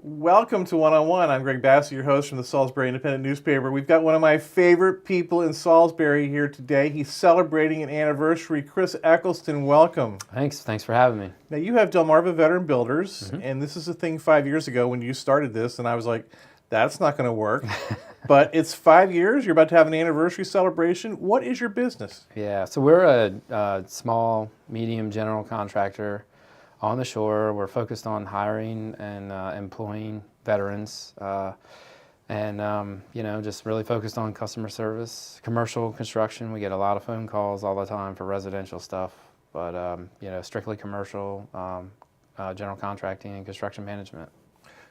Welcome to One-on-One. I'm Greg Bassett, your host from the Salisbury Independent newspaper. We've got one of my favorite people in Salisbury here today. He's celebrating an anniversary. Chris Eccleston, welcome. Thanks for having me. Now, you have Delmarva Veteran Builders, and this is a thing 5 years ago when you started this, and I was like, that's not going to work. But it's 5 years. You're about to have an anniversary celebration. What is your business? Yeah, so we're a small, medium general contractor on the shore. We're focused on hiring and employing veterans, and just really focused on customer service, commercial construction. We get a lot of phone calls all the time for residential stuff, but strictly commercial, general contracting and construction management.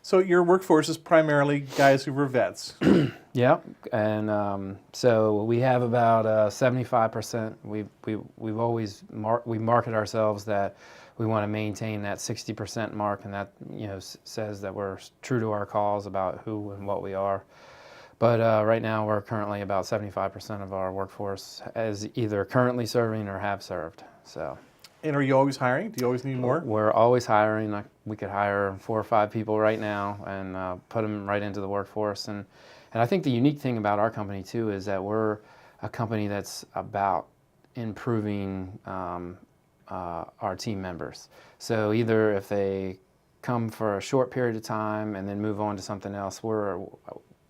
So your workforce is primarily guys who were vets. Yeah, and so we have about 75%. We've always we market ourselves that we want to maintain that 60% mark, and that says that we're true to our calls about who and what we are. But right now we're currently about 75% of our workforce is either currently serving or have served. So. And are you always hiring? Do you always need more? We're always hiring. We could hire 4 or 5 people right now and put them right into the workforce. And I think the unique thing about our company too is that we're a company that's about improving our team members. So either if they come for a short period of time and then move on to something else,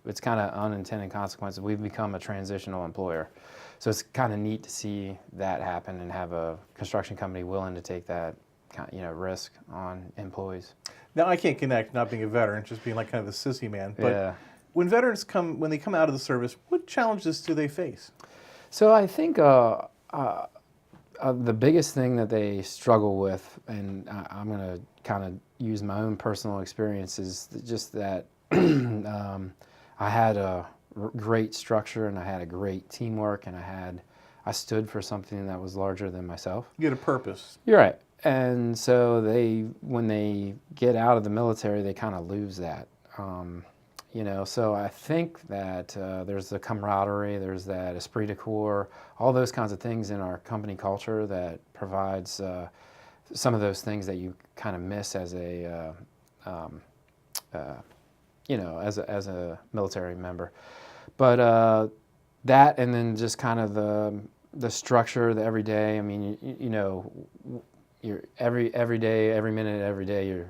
it's kind of unintended consequences. We've become a transitional employer. So it's kind of neat to see that happen and have a construction company willing to take that risk on employees. Now, I can't connect not being a veteran, just being like kind of the sissy man. But yeah. When veterans when they come out of the service, what challenges do they face? So I think the biggest thing that they struggle with, and I'm going to kind of use my own personal experience, is just that I had a great structure and I had a great teamwork and I stood for something that was larger than myself. You had a purpose. You're right. And so when they get out of the military, they kind of lose that. So I think that there's the camaraderie, there's that esprit de corps, all those kinds of things in our company culture that provides some of those things that you kind of miss as a as a military member. But that, and then just kind of the structure, the everyday. I mean, you're every day, every minute, every day, you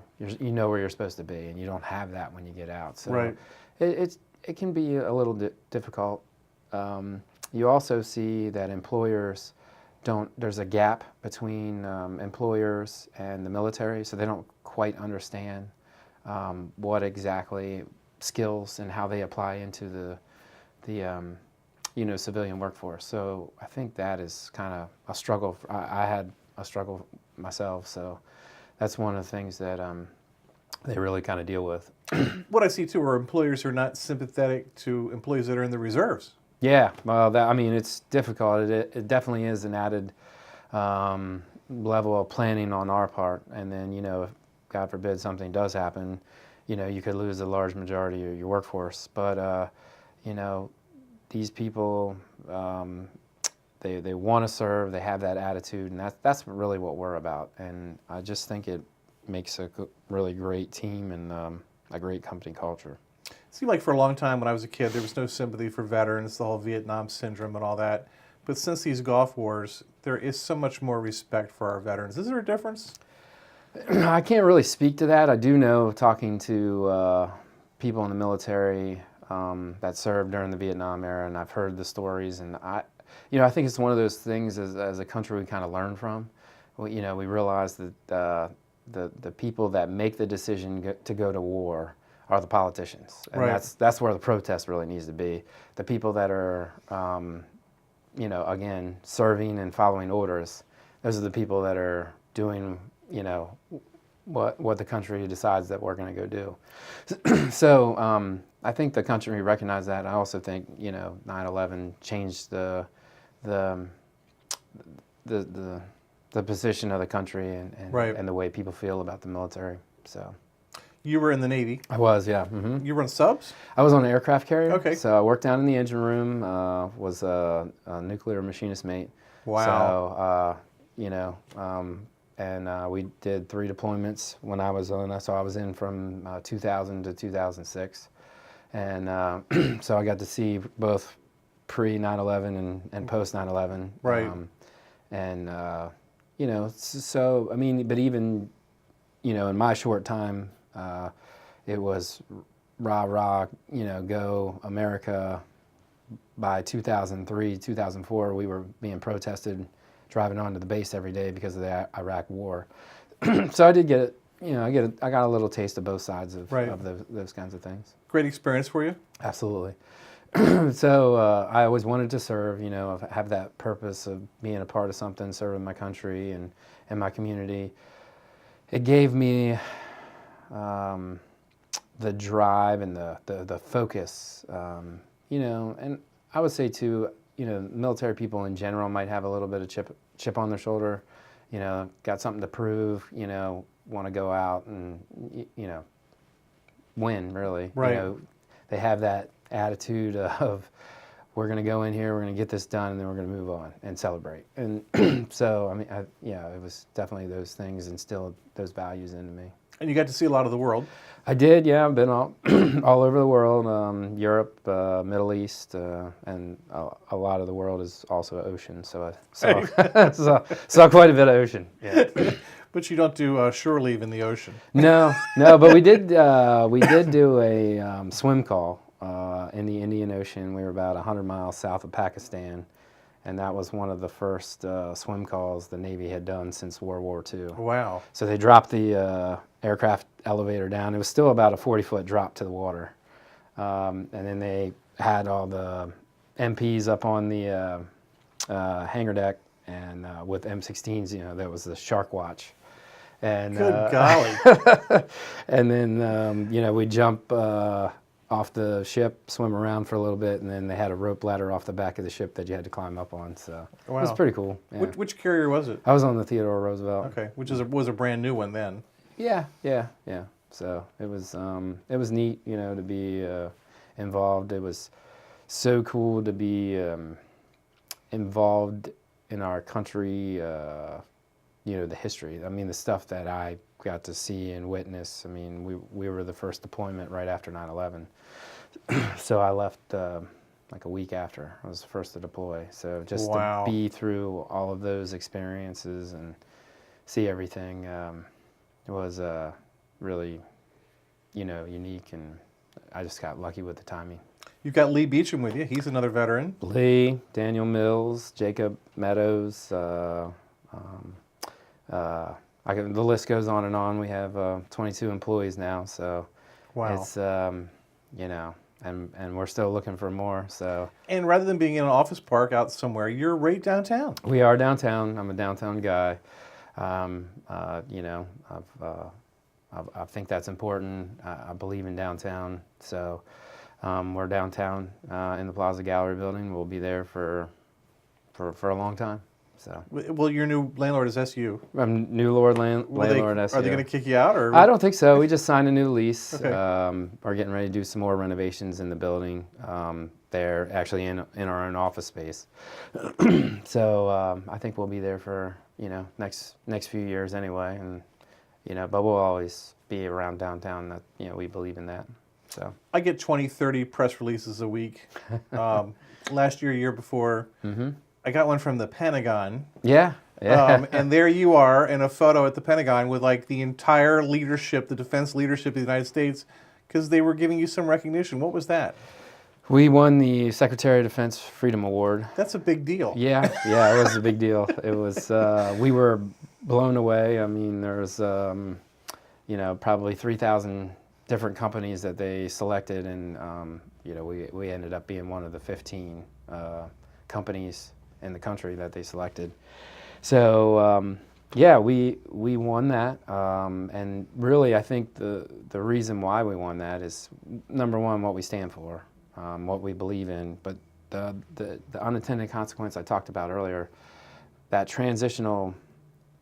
know where you're supposed to be, and you don't have that when you get out. So right. It can be a little difficult. You also see that employers there's a gap between employers and the military, so they don't quite understand what exactly skills and how they apply into the civilian workforce. So I think that is kind of a struggle. I had a struggle myself, so that's one of the things that they really kind of deal with. What I see too are employers who are not sympathetic to employees that are in the reserves. Yeah, well, it's difficult. It definitely is an added level of planning on our part, and then if God forbid something does happen, you could lose a large majority of your workforce. But these people, they want to serve. They have that attitude, and that's really what we're about. And I just think it makes a really great team and a great company culture. It seemed like for a long time when I was a kid, there was no sympathy for veterans, the whole Vietnam syndrome and all that. But since these Gulf Wars, there is so much more respect for our veterans. Is there a difference? I can't really speak to that. I do know, talking to people in the military that served during the Vietnam era, and I've heard the stories, and I think it's one of those things as a country we kind of learn from. We realize that the people that make the decision to go to war are the politicians, and right. that's where the protest really needs to be. The people that are, again, serving and following orders, those are the people that are doing, what the country decides that we're going to go do. So I think the country recognized that. I also think 9/11 changed the position of the country and the way people feel about the military. So You were in the Navy. I was, yeah. Mm-hmm. You were on subs? I was on an aircraft carrier. Okay. So I worked down in the engine room. Was a nuclear machinist mate. Wow. So and we did 3 deployments when I was on. So I was in from 2000 to 2006, and so I got to see both pre 9/11 and post 9/11. Right. So I mean, but even in my short time, it was rah rah, go America. By 2003, 2004, we were being protested, driving onto the base every day because of the Iraq War. So I did get it. I got a little taste of both sides of those kinds of things. Great experience for you? Absolutely. So I always wanted to serve, have that purpose of being a part of something, serving my country and my community. It gave me the drive and the focus, and I would say too, military people in general might have a little bit of chip on their shoulder, got something to prove, want to go out and, win, really. Right. They have that attitude of, we're going to go in here, we're going to get this done, and then we're going to move on and celebrate. And so, I mean, it was definitely those things instilled those values into me. And you got to see a lot of the world. I did, yeah. I've been all over the world, Europe, Middle East, and a lot of the world is also ocean. So I saw quite a bit of ocean. Yeah. But you don't do shore leave in the ocean. No, but we did do a swim call in the Indian Ocean. We were about 100 miles south of Pakistan, and that was one of the first swim calls the Navy had done since World War II. Wow. So they dropped the aircraft elevator down. It was still about a 40-foot drop to the water. And then they had all the MPs up on the hangar deck, and with M16s, there was the Shark Watch. And, Good golly. And then, we'd jump off the ship, swim around for a little bit, and then they had a rope ladder off the back of the ship that you had to climb up on. So Wow. It was pretty cool. Yeah. Which carrier was it? I was on the Theodore Roosevelt. Okay, which was a brand new one then. Yeah. So it was neat, to be involved. It was so cool to be involved in our country, the history. I mean, the stuff that I got to see and witness. I mean, we were the first deployment right after 9/11. So I left like a week after. I was the first to deploy. So just Wow. to be through all of those experiences and see everything was really, unique, and I just got lucky with the timing. You've got Lee Beecham with you. He's another veteran. Lee, Daniel Mills, Jacob Meadows, the list goes on and on. We have 22 employees now, so Wow. it's and we're still looking for more. So And rather than being in an office park out somewhere, you're right downtown. we are downtown. I'm a downtown guy. I think that's important. I believe in downtown, so we're downtown in the Plaza Gallery building. We'll be there for a long time. So Well, your new landlord is SU. I'm new landlord. Are they going to kick you out? Or I don't think so. We just signed a new lease. Okay. We're getting ready to do some more renovations in the building. There, actually in our own office space. So I think we'll be there for next few years anyway, and but we'll always be around downtown. That we believe in that. So I get 20, 30 press releases a week. Last year before, I got one from the Pentagon. yeah. And there you are in a photo at the Pentagon with like the entire leadership, the defense leadership of the United States, because they were giving you some recognition. What was that? We won the Secretary of Defense Freedom Award. That's a big deal. Yeah, it was a big deal. It was. We were blown away. I mean, there's probably 3,000 different companies that they selected, and we ended up being one of the 15 companies in the country that they selected. So Yeah, we won that, and really, I think the reason why we won that is number one, what we stand for, what we believe in, but the unintended consequence I talked about earlier, that transitional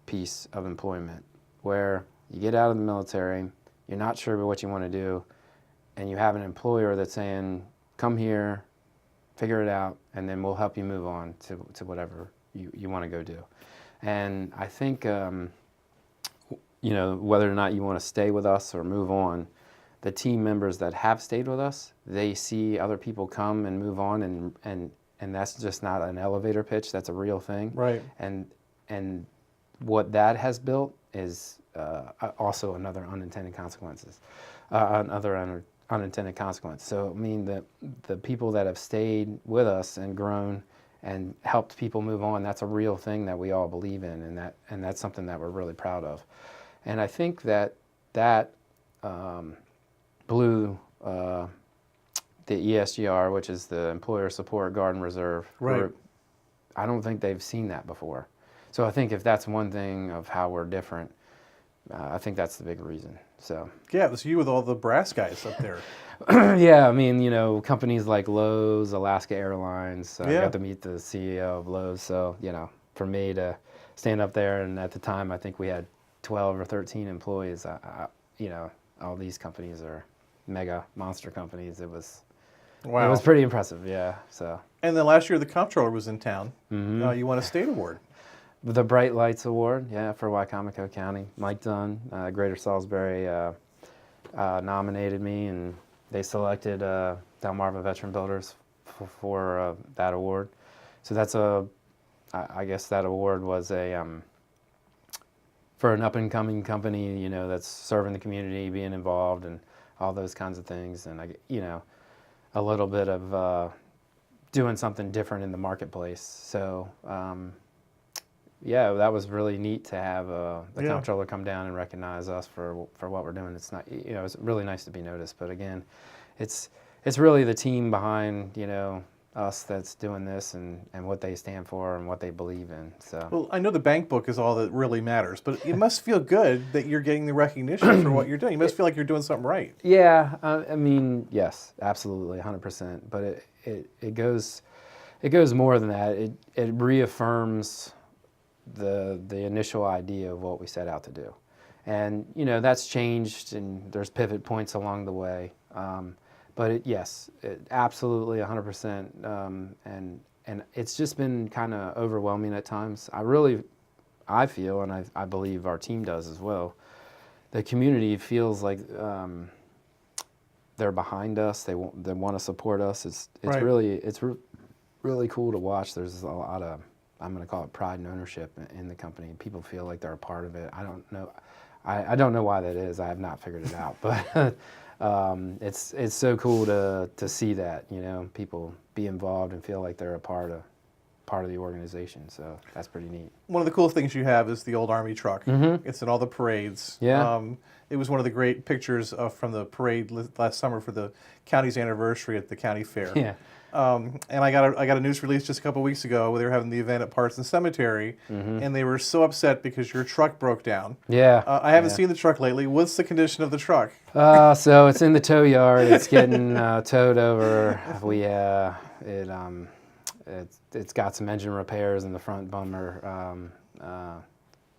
piece of employment, where you get out of the military, you're not sure what you want to do, and you have an employer that's saying, "Come here, figure it out, and then we'll help you move on to whatever you want to go do." And I think, whether or not you want to stay with us or move on, the team members that have stayed with us, they see other people come and move on, and that's just not an elevator pitch. That's a real thing. Right. And what that has built is also another unintended consequences. Unintended consequence. So I mean, the people that have stayed with us and grown and helped people move on, that's a real thing that we all believe in, and that's something that we're really proud of. And I think that blew the ESGR, which is the Employer Support Guard and Reserve group. I don't think they've seen that before. So I think if that's one thing of how we're different, I think that's the big reason. So yeah, it was you with all the brass guys up there. Yeah, I mean, companies like Lowe's, Alaska Airlines. I Yeah. got to meet the CEO of Lowe's. So, for me to stand up there, and at the time, I think we had 12 or 13 employees. All these companies are mega monster companies. It was pretty impressive. Yeah. So. And then last year, the comptroller was in town. You won a state award. The Bright Lights Award, yeah, for Wycomico County. Mike Dunn, Greater Salisbury, nominated me, and they selected Delmarva Veteran Builders for that award. So that's I guess that award was for an up-and-coming company, that's serving the community, being involved, and all those kinds of things, and a little bit of doing something different in the marketplace. So. Yeah, that was really neat to have the comptroller come down and recognize us for what we're doing. It's not, it's really nice to be noticed. But again, it's really the team behind, us that's doing this and what they stand for and what they believe in. So. Well, I know the bank book is all that really matters, but it must feel good that you're getting the recognition for what you're doing. You must feel like you're doing something right. Yeah, I mean, yes, absolutely, 100%. But it goes more than that. It reaffirms the initial idea of what we set out to do, and that's changed, and there's pivot points along the way, but it absolutely 100%, and it's just been kind of overwhelming at times. I feel, and I believe our team does as well, the community feels like they're behind us. They want to support us. It's Right. really cool to watch. There's a lot of, I'm going to call it, pride and ownership in the company. People feel like they're a part of it. I don't know. I don't know why that is. I have not figured it out. But it's so cool to see that, people be involved and feel like they're a part of the organization. So that's pretty neat. One of the cool things you have is the old Army truck. Mm-hmm. It's in all the parades. Yeah. It was one of the great pictures from the parade last summer for the county's anniversary at the county fair. Yeah. And I got a news release just a couple weeks ago where they were having the event at Parts and Cemetery, and they were so upset because your truck broke down. Yeah. I haven't seen the truck lately. What's the condition of the truck? So it's in the tow yard. It's getting towed over. It's got some engine repairs in the front bumper.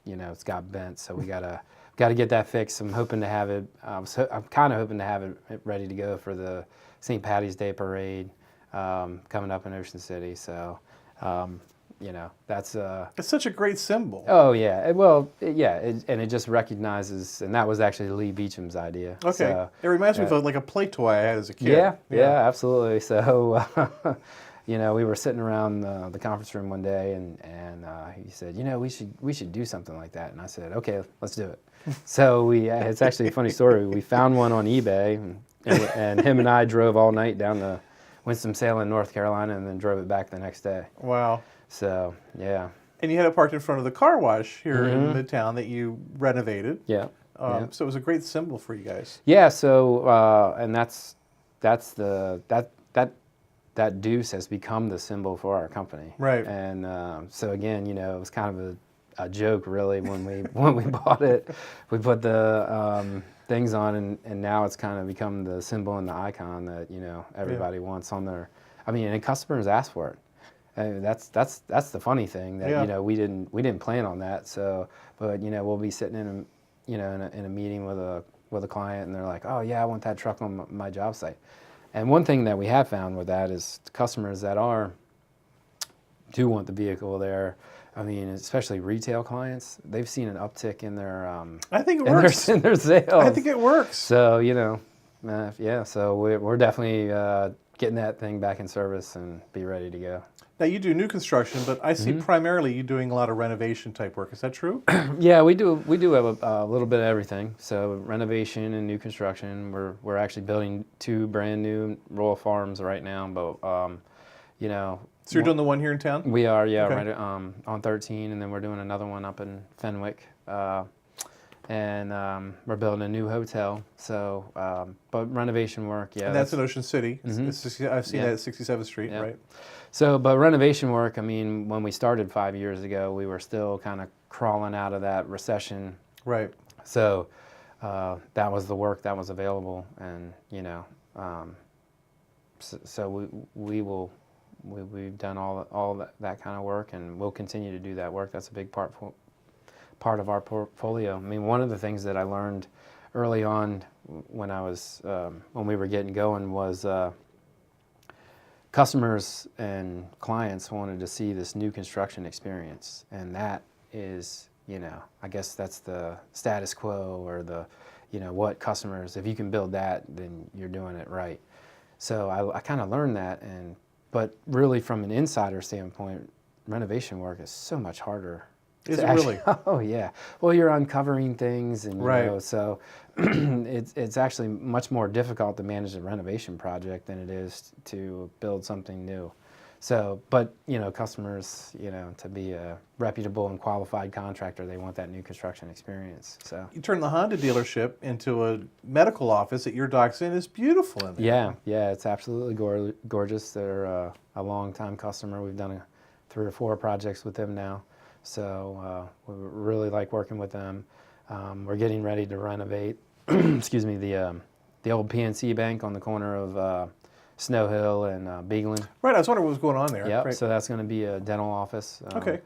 It's got bent, so we gotta get that fixed. I'm hoping to have it. I'm kind of hoping to have it ready to go for the St. Patty's Day parade. Coming up in Ocean City, so that's It's such a great symbol. Oh yeah, and it just recognizes, and that was actually Lee Beecham's idea. Okay, So, it reminds me of like a play toy I had as a kid. yeah, absolutely. So we were sitting around the conference room one day, and he said, we should do something like that, and I said, okay, let's do it. So it's actually a funny story. We found one on eBay, and him and I drove all night down to Winston-Salem, North Carolina, and then drove it back the next day. Wow. So, yeah. And you had it parked in front of the car wash here in Midtown that you renovated. Yeah. So it was a great symbol for you guys. Yeah. So, and that deuce has become the symbol for our company. Right. And so again, it was kind of a joke really when we bought it. We put the things on, and now it's kind of become the symbol and the icon that everybody wants on their. I mean, and customers ask for it. And that's the funny thing that we didn't plan on that. So, but we'll be sitting in a meeting with a client, and they're like, oh yeah, I want that truck on my job site. And one thing that we have found with that is customers that do want the vehicle there. I mean, especially retail clients, they've seen an uptick in their I think it works. in their sales. I think it works. So so we're definitely getting that thing back in service and be ready to go. Now you do new construction, but I see primarily you doing a lot of renovation type work. Is that true? Yeah, we do have a little bit of everything. So renovation and new construction. We're actually building 2 brand new Royal Farms right now, but So you're doing the one here in town? We are, yeah, Okay. right on 13, and then we're doing another one up in Fenwick, and we're building a new hotel. So, but renovation work, yeah. And that's in Ocean City. I've seen Yeah. that at 67th Street, Yeah. right? So, but renovation work, I mean, when we started 5 years ago, we were still kind of crawling out of that recession. Right. So that was the work that was available, and so we've done all that kind of work, and we'll continue to do that work. That's a big part of our portfolio. I mean, one of the things that I learned early on when we were getting going was customers and clients wanted to see this new construction experience, and that is, I guess that's the status quo, or the, what customers, if you can build that, then you're doing it right. So I kind of learned that, but really from an insider standpoint, renovation work is so much harder. Is it really? Oh yeah. Well, you're uncovering things, and Right. so it's actually much more difficult to manage a renovation project than it is to build something new. So, but customers, to be a reputable and qualified contractor, they want that new construction experience. So You turn the Honda dealership into a medical office that your doc's in. It's beautiful in there. yeah, it's absolutely gorgeous. They're a long-time customer. We've done 3 or 4 projects with them now. So we really like working with them. We're getting ready to renovate, excuse me, the old PNC Bank on the corner of Snow Hill and Beagland. Right. I was wondering what was going on there. Yep. Right. So that's going to be a dental office. Okay.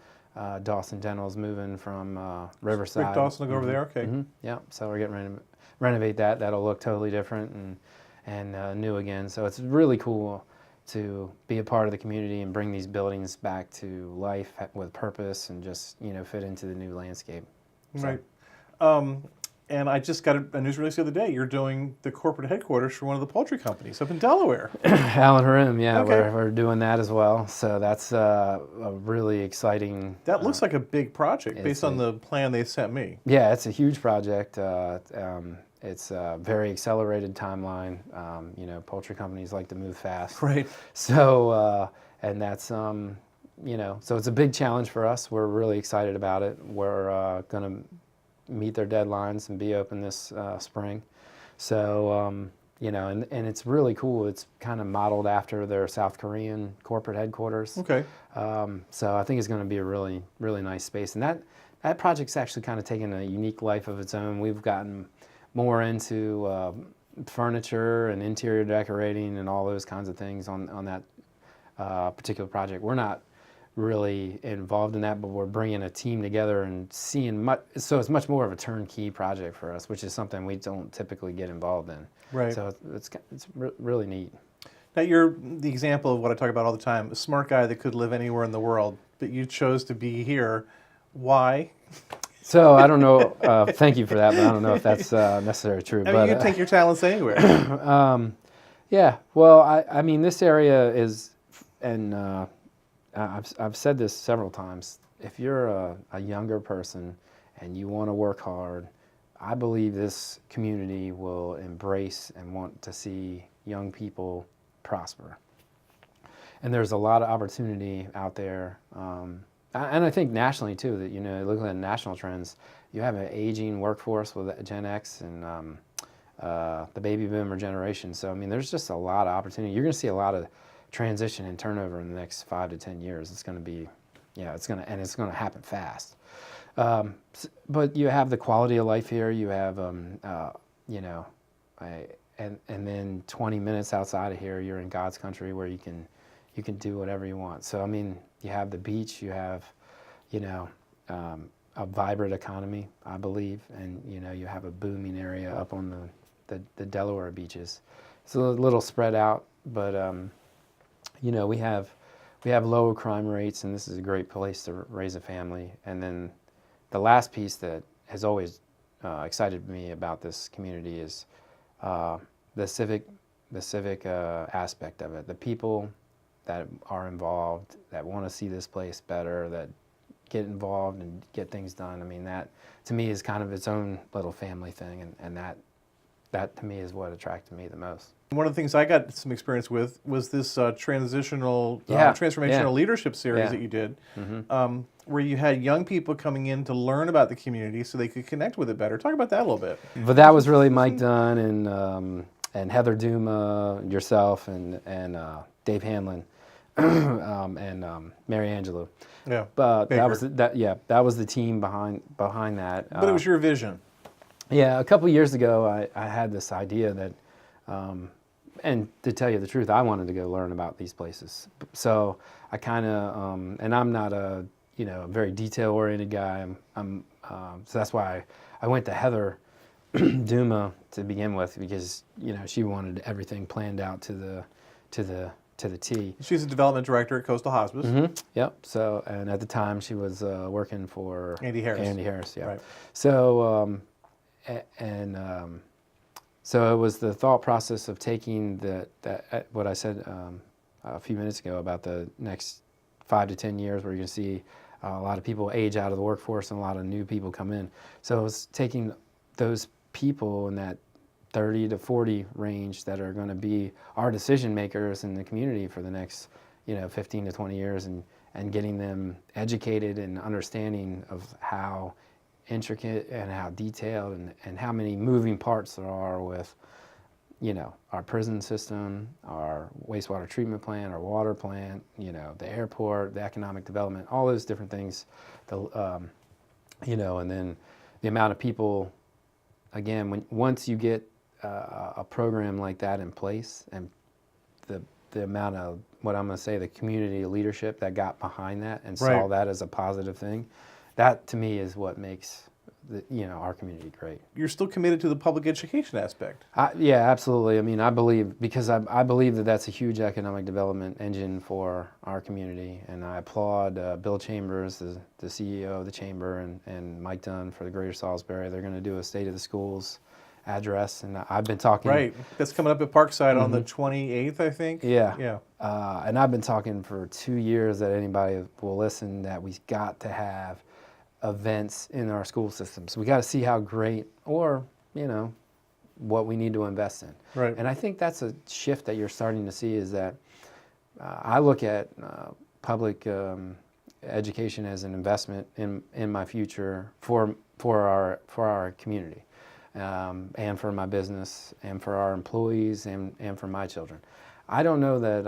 Dawson Dental's moving from Riverside. Rick Dawson will go over there. Okay. Yeah. So we're getting ready to renovate that. That'll look totally different and new again. So it's really cool to be a part of the community and bring these buildings back to life with purpose, and just fit into the new landscape. So, Right. And I just got a news release the other day. You're doing the corporate headquarters for one of the poultry companies up in Delaware. Allen Harim, yeah, Okay. we're doing that as well. So that's a really exciting. That looks like a big project based on the plan they sent me. Yeah, it's a huge project. It's a very accelerated timeline. Poultry companies like to move fast. Right. So, and that's, so it's a big challenge for us. We're really excited about it. We're going to meet their deadlines and be open this spring. So, and it's really cool. It's kind of modeled after their South Korean corporate headquarters. Okay. So I think it's going to be a really, really nice space. And that project's actually kind of taken a unique life of its own. We've gotten more into furniture and interior decorating and all those kinds of things on that particular project. We're not really involved in that, but we're bringing a team together and seeing so it's much more of a turnkey project for us, which is something we don't typically get involved in. Right. So it's really neat. Now you're the example of what I talk about all the time, a smart guy that could live anywhere in the world, but you chose to be here. Why? So I don't know, thank you for that, but I don't know if that's necessarily true. I mean, you can take your talents anywhere. Yeah, well, I mean, this area is, and I've said this several times, if you're a younger person and you want to work hard, I believe this community will embrace and want to see young people prosper. And there's a lot of opportunity out there. And I think nationally too, that, looking at national trends, you have an aging workforce with Gen X and the baby boomer generation. So, I mean, there's just a lot of opportunity. You're going to see a lot of transition and turnover in the next 5 to 10 years. It's going to be, it's going to happen fast. But you have the quality of life here. You have, you know, and then 20 minutes outside of here, you're in God's country where you can do whatever you want. So I mean, you have the beach, you have, you know, a vibrant economy, I believe, and you know, you have a booming area up on the Delaware beaches. It's a little spread out, but you know, we have lower crime rates, and this is a great place to raise a family. And then the last piece that has always excited me about this community is the civic aspect of it. The people that are involved, that want to see this place better, that get involved and get things done. I mean, that to me is kind of its own little family thing, and that to me is what attracted me the most. One of the things I got some experience with was this transformational leadership series that you did, where you had young people coming in to learn about the community so they could connect with it better. Talk about that a little bit. But that was really Mike Dunn and Heather Duma, yourself, and Dave Hanlon, and Mary Angelou. Yeah, but that was the team behind that. But it was your vision. Yeah, a couple years ago, I had this idea that, and to tell you the truth, I wanted to go learn about these places. So I kind of, and I'm not a very detail-oriented guy. So that's why I went to Heather Duma to begin with, because she wanted everything planned out to the T. She's a development director at Coastal Hospice. Mm-hmm. Yep. So, and at the time she was working for Andy Harris. Yeah. Right. So. So it was the thought process of taking what I said a few minutes ago about the next 5 to 10 years, where you're going to see a lot of people age out of the workforce and a lot of new people come in. So it was taking those people in that 30 to 40 range that are going to be our decision makers in the community for the next 15 to 20 years, and getting them educated and understanding of how intricate and how detailed and how many moving parts there are with our prison system, our wastewater treatment plant, our water plant, the airport, the economic development, all those different things, and then the amount of people, again, once you get a program like that in place, and the amount of, what I'm going to say, the community leadership that got behind that and saw that as a positive thing, that to me is what makes our community great. You're still committed to the public education aspect. Yeah, absolutely. I mean, I believe that that's a huge economic development engine for our community, and I applaud Bill Chambers, the CEO of the chamber, and Mike Dunn for the Greater Salisbury. They're going to do a State of the Schools address, and I've been talking. Right, that's coming up at Parkside on the 28th, I think. Yeah. And I've been talking for 2 years that anybody will listen, that we've got to have events in our school systems. We got to see how great, or what we need to invest in. Right. And I think that's a shift that you're starting to see, is that I look at public education as an investment in my future for our community, and for my business, and for our employees, and for my children. I don't know that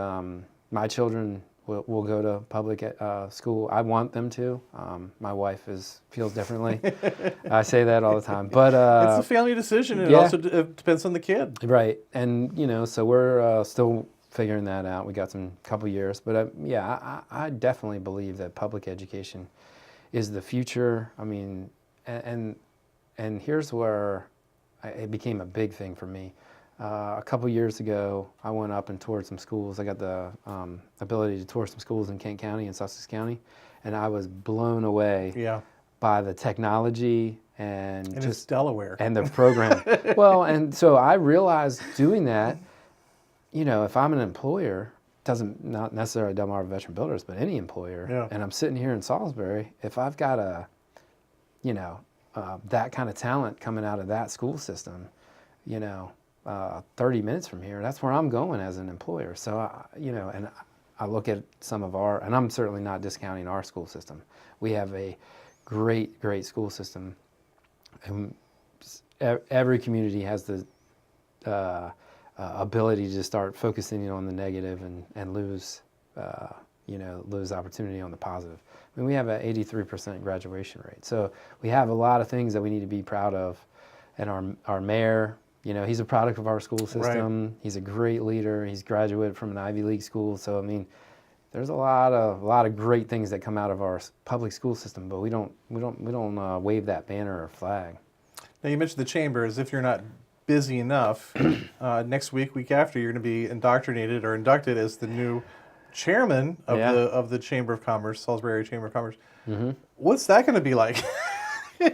my children will go to public school. I want them to. My wife feels differently. I say that all the time, but it's a family decision, and it also depends on the kid. Right, and so we're still figuring that out. We got some couple years, but I definitely believe that public education is the future. I mean, and here's where it became a big thing for me. A couple years ago, I went up and toured some schools. I got the ability to tour some schools in Kent County and Sussex County, and I was blown away by the technology and just it's Delaware and the program. Well, and so I realized doing that, if I'm an employer, not necessarily Delmarva Veteran Builders, but any employer, and I'm sitting here in Salisbury, if I've got that kind of talent coming out of that school system, 30 minutes from here, that's where I'm going as an employer. So, and I look at some of and I'm certainly not discounting our school system. We have a great, great school system. And every community has the ability to start focusing on the negative and lose lose opportunity on the positive. I mean, we have an 83% graduation rate. So we have a lot of things that we need to be proud of. And our mayor, he's a product of our school system. Right. He's a great leader. He's graduated from an Ivy League school. So, I mean, there's a lot of great things that come out of our public school system, but we don't wave that banner or flag. Now, you mentioned the chamber. As if you're not busy enough, next week after, you're going to be indoctrinated or inducted as the new chairman of the Chamber of Commerce, Salisbury Area Chamber of Commerce. Mm-hmm. What's that going to be like?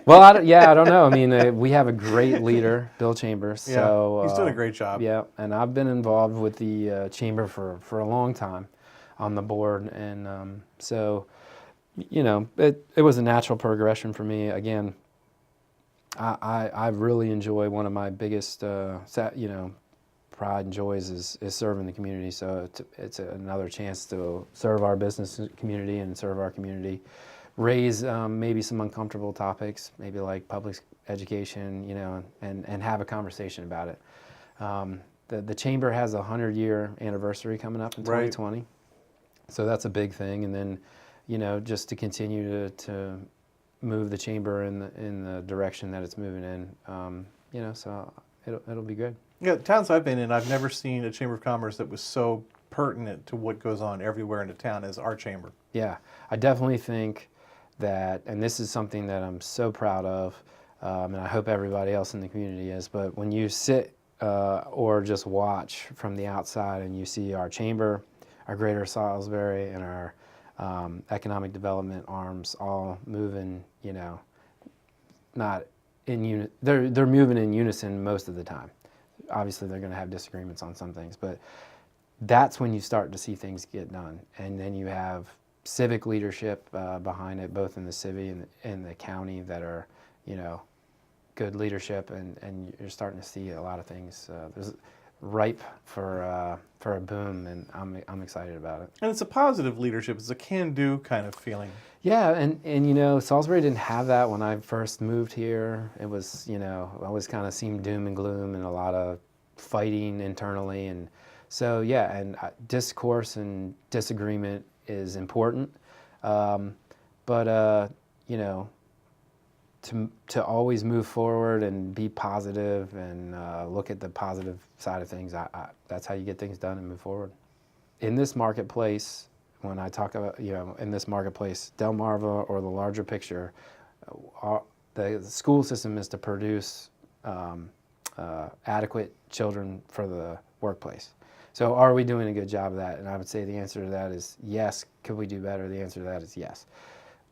Well, I don't know. I mean, we have a great leader, Bill Chambers. Yeah, so he's doing a great job. Yeah, and I've been involved with the chamber for a long time on the board, and so it was a natural progression for me. Again, I really enjoy, one of my biggest pride and joys is serving the community. So it's another chance to serve our business community and serve our community. Raise maybe some uncomfortable topics, maybe like public education, and have a conversation about it. The chamber has a 100-year anniversary coming up in 2020, so that's a big thing. And then, just to continue to move the chamber in the direction that it's moving in, so it'll be good. Yeah, the towns I've been in, I've never seen a Chamber of Commerce that was so pertinent to what goes on everywhere in the town as our chamber. Yeah, I definitely think that, and this is something that I'm so proud of, and I hope everybody else in the community is, but when you sit or just watch from the outside and you see our chamber, our Greater Salisbury, and our economic development arms all moving, not in unison, they're moving in unison most of the time. Obviously, they're going to have disagreements on some things, but that's when you start to see things get done. And then you have civic leadership behind it, both in the city and in the county, that are, good leadership, and you're starting to see a lot of things. There's ripe for a boom, and I'm excited about it. And it's a positive leadership. It's a can-do kind of feeling. Yeah, and Salisbury didn't have that when I first moved here. It was, always kind of seemed doom and gloom and a lot of fighting internally, and so and discourse and disagreement is important, but to always move forward and be positive and look at the positive side of things, that's how you get things done and move forward. In this marketplace, when I talk about, in this marketplace, Delmarva or the larger picture, the school system is to produce adequate children for the workplace. So are we doing a good job of that? And I would say the answer to that is yes. Could we do better? The answer to that is yes.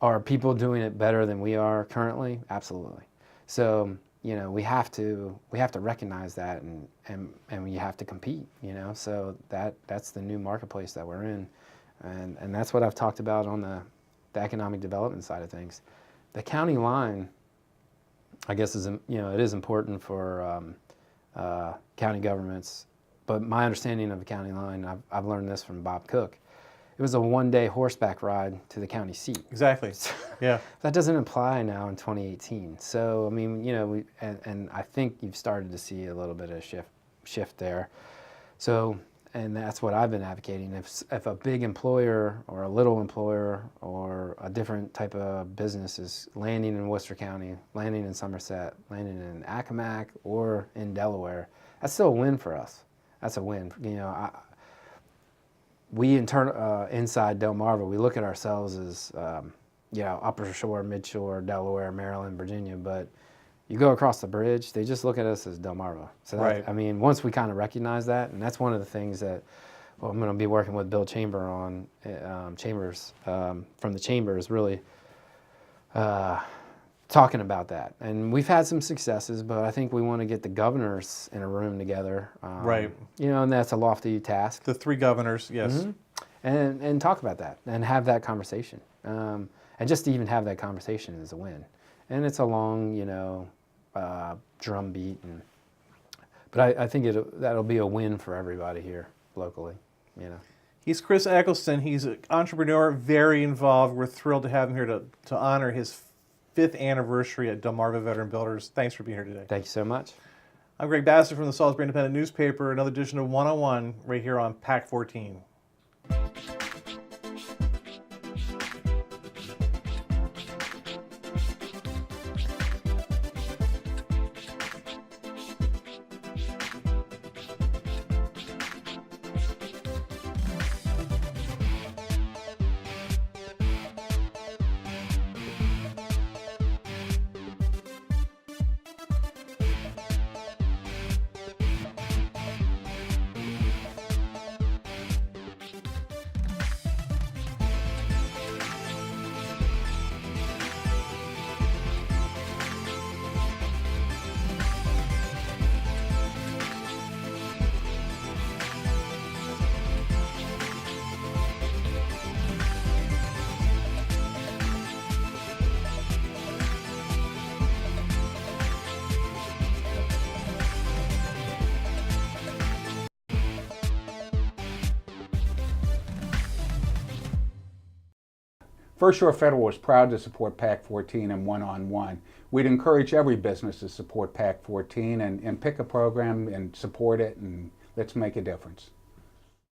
Are people doing it better than we are currently? Absolutely. So, we have to recognize that, and we have to compete, so that's the new marketplace that we're in. And that's what I've talked about on the economic development side of things. The county line, I guess, it is important for county governments. But my understanding of the county line, I've learned this from Bob Cook. It was a one-day horseback ride to the county seat. Exactly. Yeah. That doesn't apply now in 2018. So I mean, and I think you've started to see a little bit of shift there. So, and that's what I've been advocating. If a big employer or a little employer or a different type of business is landing in Worcester County, landing in Somerset, landing in Accomack or in Delaware, that's still a win for us. That's a win. We inside Delmarva, we look at ourselves as Upper Shore, Mid Shore, Delaware, Maryland, Virginia, but you go across the bridge, they just look at us as Delmarva. So that, I mean, once we kind of recognize that, and that's one of the things that I'm going to be working with Bill Chamber on, Chambers from the Chamber, is really talking about that. And we've had some successes, but I think we want to get the governors in a room together. And that's a lofty task. The three governors, yes. Mm-hmm. And talk about that and have that conversation. And just to even have that conversation is a win. And it's a long, drum beat. But I think that'll be a win for everybody here locally, He's Chris Eccleston. He's an entrepreneur, very involved. We're thrilled to have him here to honor his 5th anniversary at Delmarva Veteran Builders. Thanks for being here today. Thank you so much. I'm Greg Bassett from the Salisbury Independent Newspaper. Another edition of 101 right here on PAC 14. First Shore Federal is proud to support PAC 14 and one-on-one. We'd encourage every business to support PAC 14 and pick a program and support it, and let's make a difference.